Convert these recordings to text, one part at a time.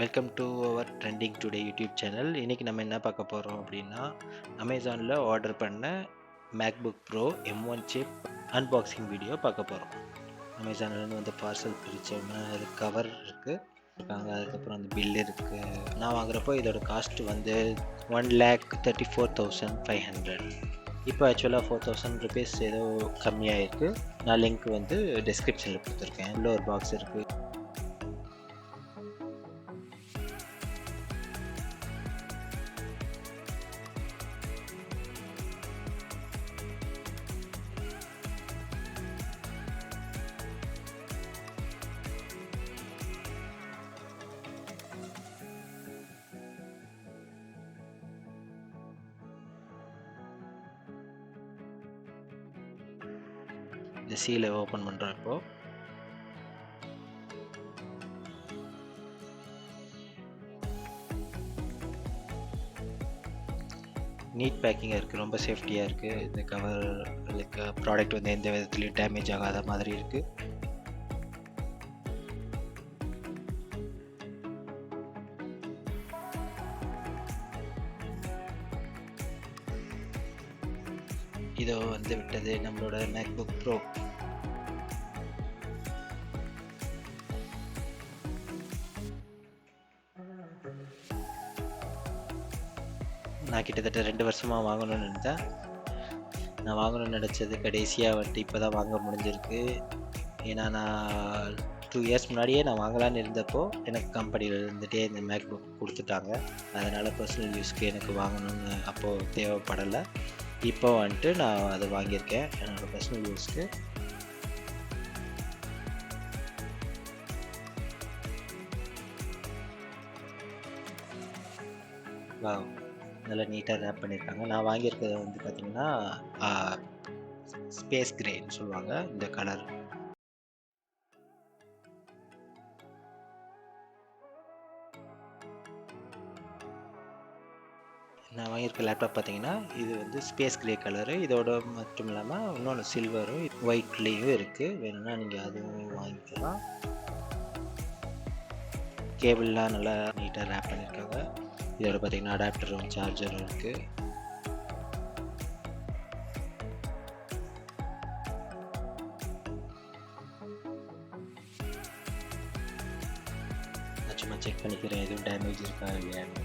Welcome to our trending today YouTube channel. இன்றைக்கி நம்ம என்ன பார்க்க போகிறோம் அப்படின்னா, அமேசானில் ஆர்டர் பண்ண MacBook Pro M1 chip unboxing video பார்க்க போகிறோம். அமேசான்லேருந்து வந்து பார்சல் பிரித்தோம்னா அது கவர் இருக்குது இருக்காங்க, அதுக்கப்புறம் அந்த பில் இருக்குது. நான் வாங்குறப்போ இதோட காஸ்ட் வந்து 1,34,500. இப்போ ஆக்சுவலாக 4,000 ருபீஸ் ஏதோ கம்மியாக இருக்குது. நான் லிங்க் வந்து டிஸ்கிரிப்ஷனில் கொடுத்துருக்கேன். உள்ள ஒரு பாக்ஸ் இருக்குது. இந்த சீலை ஓப்பன் பண்ணுறோம். இப்போது நீட் பேக்கிங்காக இருக்குது, ரொம்ப சேஃப்டியாக இருக்குது. இந்த கவர் ப்ராடக்ட் வந்து எந்த விதத்துலையும் டேமேஜ் ஆகாத மாதிரி இருக்குது. இதோ வந்து விட்டது நம்மளோட மேக்புக் ப்ரோ. நான் கிட்டத்தட்ட 2 வருஷமாக வாங்கணும்னு நினச்சேன். நான் வாங்கணும்னு நினச்சது கடைசியாக வந்துட்டு இப்போ தான் வாங்க முடிஞ்சிருக்கு. ஏன்னா நான் 2 இயர்ஸ் முன்னாடியே நான் வாங்கலான்னு இருந்தப்போ எனக்கு கம்பெனியில் இருந்துகிட்டே இந்த மேக்புக் கொடுத்துட்டாங்க. அதனால் பர்சனல் யூஸ்க்கு எனக்கு வாங்கணும்னு அப்போது தேவைப்படலை. இப்போ வந்துட்டு நான் அதை வாங்கியிருக்கேன் என்னோடய பர்சனல் யூஸ்க்கு. நல்லா நீட்டாக ரேப் பண்ணியிருக்காங்க. நான் வாங்கியிருக்கிறது வந்து பார்த்திங்கன்னா ஸ்பேஸ் கிரேன்னு சொல்லுவாங்க இந்த கலர். நான் வாங்கியிருக்க லேப்டாப் பார்த்தீங்கன்னா இது வந்து ஸ்பேஸ் கிரே கலரு. இதோட மட்டும் இல்லாமல் இன்னொன்று சில்வரும் ஒயிட்லேயும் இருக்குது. வேணும்னா நீங்கள் அதுவும் வாங்கிக்கலாம். கேபிள்லாம் நல்லா நீட்டாக ரேப் பண்ணியிருக்காங்க. இதோட பார்த்தீங்கன்னா அடாப்டரும் சார்ஜரும் இருக்குது. நான் சும்மா செக் பண்ணிக்கிறேன் எதுவும் டேமேஜ் இருக்கா இல்லையான்னு.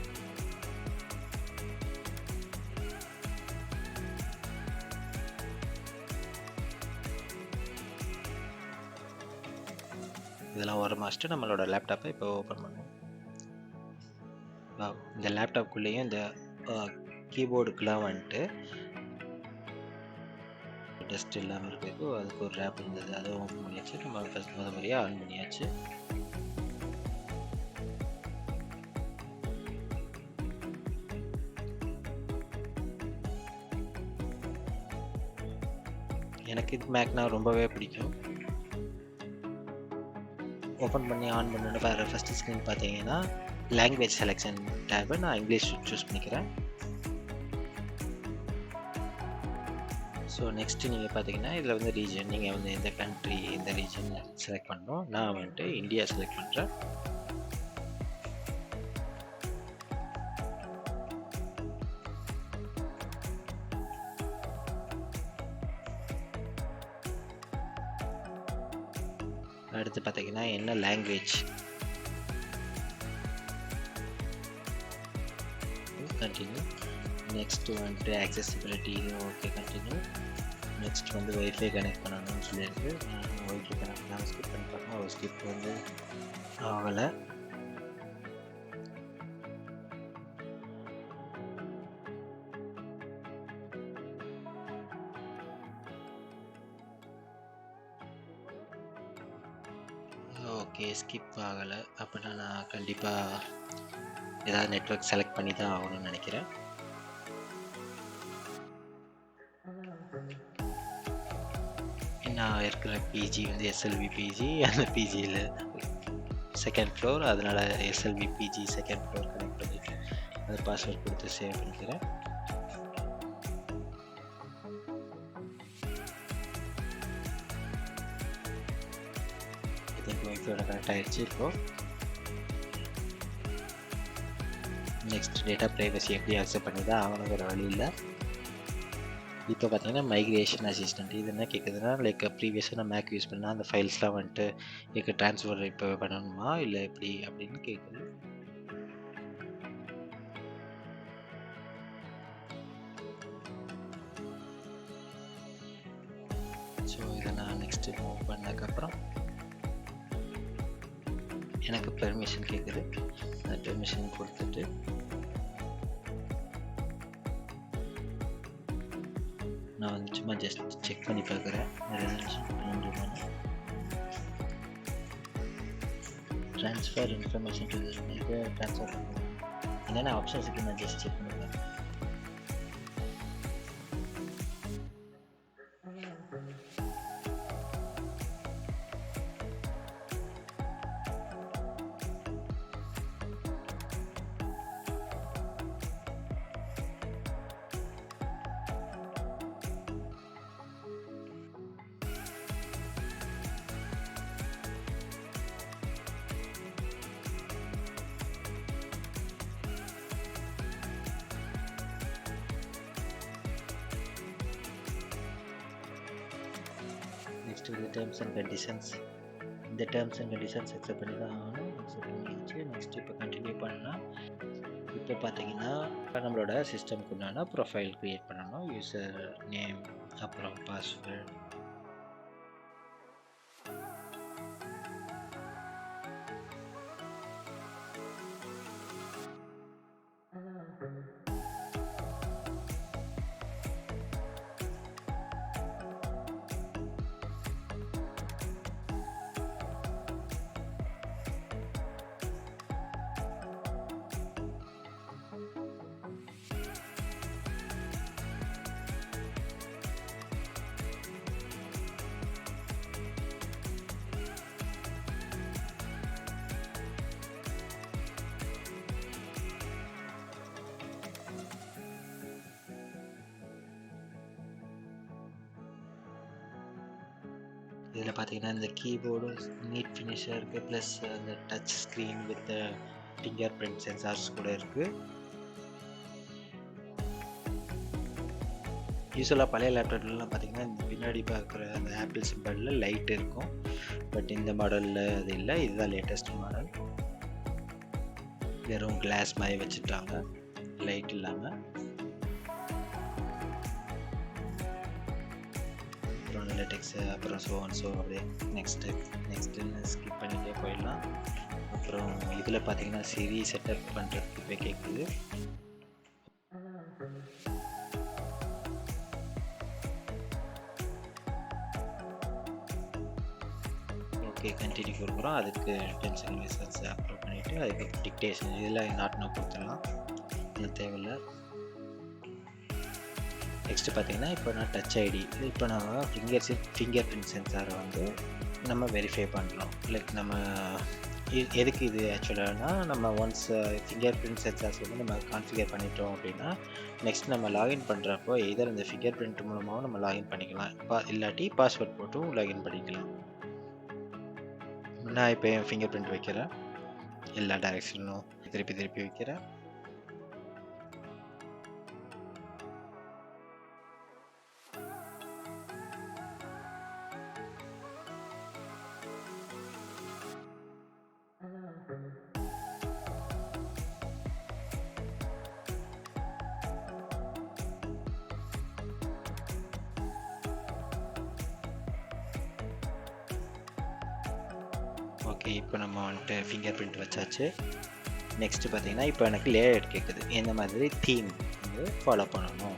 இதெல்லாம் ஒரு மாஸ்ட்டு நம்மளோட லேப்டாப்பை இப்போ ஓப்பன் பண்ணுவோம். இந்த லேப்டாப்குள்ளேயும் இந்த கீபோர்டுக்கெலாம் வந்துட்டு டஸ்ட் இல்லாமல் இருக்கிறதுக்கு அதுக்கு ஒரு ரேப் இருந்தது, அதுவும் ஓப்பன் பண்ணியாச்சு. நம்ம ஃபஸ்ட் முறையாக ஆன் பண்ணியாச்சு. எனக்கு இது மேக்னா ரொம்பவே பிடிக்கும். ஓப்பன் பண்ணி ஆன் பண்ணோன்னு ஃபஸ்ட்டு ஸ்க்ரீன் பார்த்தீங்கன்னா லாங்குவேஜ் செலெக்ஷன் டேபு. நான் இங்கிலீஷ் சூஸ் பண்ணிக்கிறேன். ஸோ நெக்ஸ்ட்டு நீங்கள் பார்த்தீங்கன்னா இதில் வந்து ரீஜன், நீங்கள் வந்து எந்த கண்ட்ரி எந்த ரீஜன் செலக்ட் பண்ணணும். நான் வந்துட்டு இந்தியா செலக்ட் பண்ணுறேன். அடுத்து பார்த்தீங்கன்னா என்ன லாங்குவேஜ், கண்டினியூ. நெக்ஸ்ட்டு வந்துட்டு ஆக்சசிபிலிட்டி, ஓகே கண்டினியூ. நெக்ஸ்ட் வந்து ஒய்ஃபை கனெக்ட் பண்ணணும்னு சொல்லியிருக்கு. ஒய்ஃபை கனெக்ட் பண்ணாமல் ஸ்கிப் பண்ணி பார்க்கணும். ஒரு ஸ்கிப் வந்து ஆகலை. ஓகே, ஸ்கிப் ஆகலை. அப்படின்னா நான் கண்டிப்பாக ஏதாவது நெட்வொர்க் செலக்ட் பண்ணி தான் ஆகணும்னு நினைக்கிறேன். நான் இருக்கிற பிஜி வந்து எஸ்எல்வி பிஜி. அந்த பிஜியில் செகண்ட் ஃப்ளோர், அதனால் SLV PG second floor connect பண்ணிவிட்டு அந்த பாஸ்வேர்ட் கொடுத்து சேவ் பண்ணிக்கிறேன். ஐ திங்க் ஒய்ஃபையோட கனெக்ட் ஆகிடுச்சு. இப்போது நெக்ஸ்ட் டேட்டா ப்ரைவசி எப்படி அக்செப்ட் பண்ணி தான் ஆகணுங்கிற வழி இல்லை. இப்போ பார்த்தீங்கன்னா மைக்ரேஷன் அசிஸ்டன்ட் இது என்ன கேட்குதுன்னா, லைக் ப்ரீவியஸாக நான் மேக் யூஸ் பண்ணால் அந்த ஃபைல்ஸ்லாம் வந்துட்டு எனக்கு ட்ரான்ஸ்ஃபர் இப்போ பண்ணணுமா இல்லை எப்படி அப்படின்னு கேட்குது. ஸோ இதை நான் நெக்ஸ்ட்டு மூவ் பண்ணதுக்கப்புறம் எனக்கு பெர்மிஷன் கேட்குது. அந்த பெர்மிஷன் கொடுத்துட்டு நான் வந்து சும்மா ஜஸ்ட் செக் பண்ணி பார்க்குறேன் ட்ரான்ஸ்ஃபர் இன்ஃபர்மேஷன் டு ட்ரான்ஸ்ஃபர் பண்ணுவேன். என்னென்ன ஆப்ஷன்ஸ் இருக்குது நான் ஜஸ்ட் செக் பண்ணி பார்க்குறேன். நெக்ஸ்ட் இது டேர்ம்ஸ் அண்ட் கண்டிஷன்ஸ். இந்த டேர்ம்ஸ் அண்ட் கண்டிஷன்ஸ் அக்செப்ட் பண்ணி தான் ஆகணும். அக்செப்ட் பண்ணியாச்சு. நெக்ஸ்ட் இப்போ கண்டினியூ பண்ணால் இப்போ பார்த்தீங்கன்னா நம்மளோட சிஸ்டம்க்கு உண்டான ப்ரொஃபைல் க்ரியேட் பண்ணணும். யூசர் நேம் அப்புறம் பாஸ்வேர்ட். இதில் பார்த்தீங்கன்னா இந்த கீபோர்டு நீட் ஃபினிஷாக இருக்குது, ப்ளஸ் அந்த touch screen with finger print sensors கூட இருக்குது. யூஸ்வலாக பழைய லேப்டாப்லாம் பார்த்தீங்கன்னா இந்த பின்னாடி பார்க்குற அந்த ஆப்பிள் சிம்பிளில் லைட் இருக்கும். பட் இந்த மாடலில் அது இல்லை. இதுதான் லேட்டஸ்ட் மாடல். வெறும் கிளாஸ் மாதிரி வச்சுட்டாங்க, லைட் இல்லாமல். அப்புறம் லேட்டெக்ஸு, அப்புறம் ஸோ அப்படியே நெக்ஸ்ட்டு ஸ்கிப் பண்ணிகிட்டே போயிடலாம். அப்புறம் இதில் பார்த்தீங்கன்னா சிரி செட்டப் பண்ணுறதுக்கு இப்போ கேட்குது. ஓகே, கண்டினியூ கொடுக்குறோம். அதுக்கு டெர்ம்ஸ் அண்ட் கண்டிஷன்ஸ் அப்லோட் பண்ணிவிட்டு அதுக்கு டிக்டேஷன் இதில் நாட் நோ கொடுத்துடலாம், இது தேவையில்லை. நெக்ஸ்ட்டு பார்த்தீங்கன்னா இப்போ நான் டச் ஐடி, இப்போ நம்ம ஃபிங்கர் பிரிண்ட் சென்சாரை வந்து நம்ம வெரிஃபை பண்ணுறோம். லைக் நம்ம எதுக்கு இது ஆக்சுவலானா, நம்ம ஒன்ஸ் ஃபிங்கர் பிரிண்ட் சென்சார்ஸ் வந்து நம்ம கான்ஃபிகர் பண்ணிட்டோம் அப்படின்னா நெக்ஸ்ட் நம்ம லாகின் பண்ணுறப்போ எதர் இந்த ஃபிங்கர் பிரிண்ட் மூலமாகவும் நம்ம லாகின் பண்ணிக்கலாம், இல்லாட்டி பாஸ்வேர்ட் போட்டும் லாகின் பண்ணிக்கலாம். நான் இப்போ என் ஃபிங்கர் பிரிண்ட் வைக்கிறேன், எல்லா டைரெக்ஷனும் திருப்பி வைக்கிறேன். ஓகே, இப்போ நம்ம வந்துட்டு ஃபிங்கர் பிரிண்ட் வச்சாச்சு. நெக்ஸ்ட்டு பார்த்தீங்கன்னா இப்போ எனக்கு லேஅவுட் கேட்குது, எந்த மாதிரி தீம் வந்து ஃபாலோ பண்ணணும்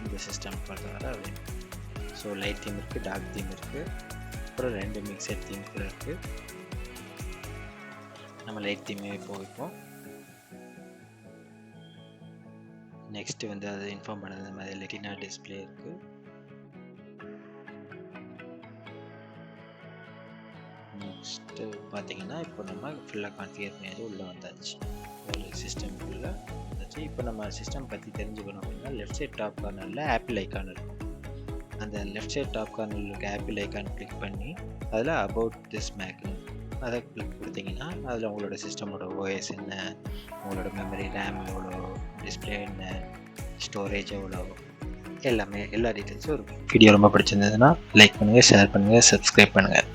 இந்த சிஸ்டம் பொறுத்தவரை அப்படின்னு. ஸோ லைட் தீம் இருக்குது, டார்க் தீம் இருக்குது, அப்புறம் 2 மிக்சட் தீம் கூட இருக்குது. நம்ம லைட் தீமே போய்ப்போம். நெக்ஸ்ட்டு வந்து அதை இன்ஃபார்ம் பண்ணது மாதிரி ரெட்டினா டிஸ்பிளே இருக்குது. நெக்ஸ்ட்டு பார்த்தீங்கன்னா இப்போ நம்ம ஃபுல்லாக கான்ஃபிகர் பண்ணியாச்சு, உள்ளே வந்தாச்சு, சிஸ்டம்குள்ளே வந்தாச்சு. இப்போ நம்ம சிஸ்டம் பற்றி தெரிஞ்சுக்கணும் அப்படின்னா லெஃப்ட் சைட் டாப் கார்னரில் ஆப்பிள் ஐக்கான் இருக்கும். அந்த லெஃப்ட் சைட் டாப் கார்னரில் இருக்க ஆப்பிள் ஐக்கான் கிளிக் பண்ணி அதில் அபவுட் திஸ் மேக்னு அதை கிளிக் கொடுத்தீங்கன்னா அதில் உங்களோட சிஸ்டமோட ஓஎஸ் என்ன, உங்களோட மெமரி ரேம் எவ்வளோ, டிஸ்பிளே என்ன, ஸ்டோரேஜ் எவ்வளோ, எல்லாமே எல்லா டீட்டெயில்ஸும் இருக்கும். வீடியோ ரொம்ப பிடிச்சிருந்ததுன்னா லைக் பண்ணுங்கள், ஷேர் பண்ணுங்கள், சப்ஸ்கிரைப் பண்ணுங்கள்.